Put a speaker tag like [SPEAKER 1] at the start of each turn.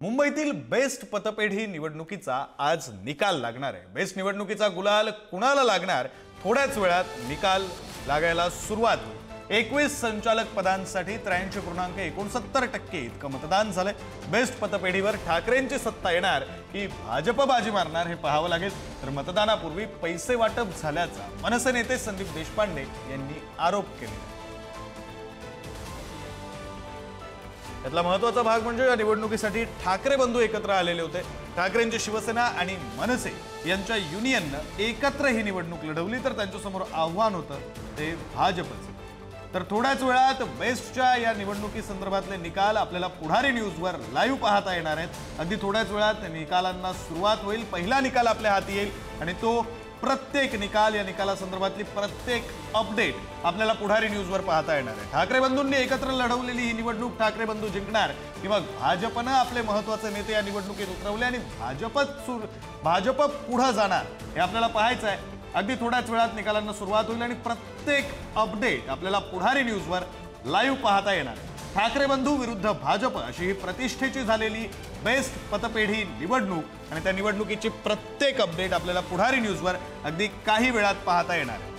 [SPEAKER 1] मुंबईतील बेस्ट पतपेढी निवडणुकीचा आज निकाल लागणार आहे। बेस्ट निवडणुकीचा गुलाल कुणाला लागणार? थोड्याच वेळात निकाल लागायला सुरुवात होईल। 21 संचालक पदांसाठी 83.69% इतकं मतदान झालंय। बेस्ट पतपेढीवर ठाकरेंची सत्ता येणार की भाजप बाजी मारणार हे पाहावं लागेल। तर मतदानापूर्वी पैसे वाटप झाल्याचा मनसे नेते संदीप देशपांडे यांनी आरोप केले। यातला महत्त्वाचा भाग म्हणजे या निवडणुकीसाठी ठाकरे बंधू एकत्र आलेले होते। ठाकरेंची शिवसेना आणि मनसे यांच्या युनियननं एकत्र ही निवडणूक लढवली, तर त्यांच्यासमोर आव्हान होतं ते भाजपचं। तर थोड्याच वेळात बेस्टच्या या निवडणुकी संदर्भातले निकाल आपल्याला पुढारी न्यूजवर लाईव्ह पाहता येणार आहेत। अगदी थोड्याच वेळात निकालांना सुरुवात होईल। पहिला निकाल आपल्या हाती येईल आणि तो प्रत्येक निकाल या निकालासंदर्भातली प्रत्येक अपडेट आपल्याला पुढारी न्यूजवर पाहता येणार आहे। ठाकरे बंधूंनी एकत्र लढवलेली ही निवडणूक ठाकरे बंधू जिंकणार की मग भाजपनं आपले महत्त्वाचे नेते या निवडणुकीत उतरवले आणि भाजप पुढे जाणार हे आपल्याला पाहायचं आहे। अगदी थोड्याच वेळात निकालांना सुरुवात होईल आणि प्रत्येक अपडेट आपल्याला पुढारी न्यूजवर लाईव्ह पाहता येणार आहे। ठाकरे बंधू विरुद्ध भाजप अशी ही प्रतिष्ठेची झालेली बेस्ट पतपेढी निवडणूक आणि त्या निवडणुकीची प्रत्येक अपडेट आपल्याला पुढारी न्यूजवर अगदी काही वेळात पाहता येणार आहे।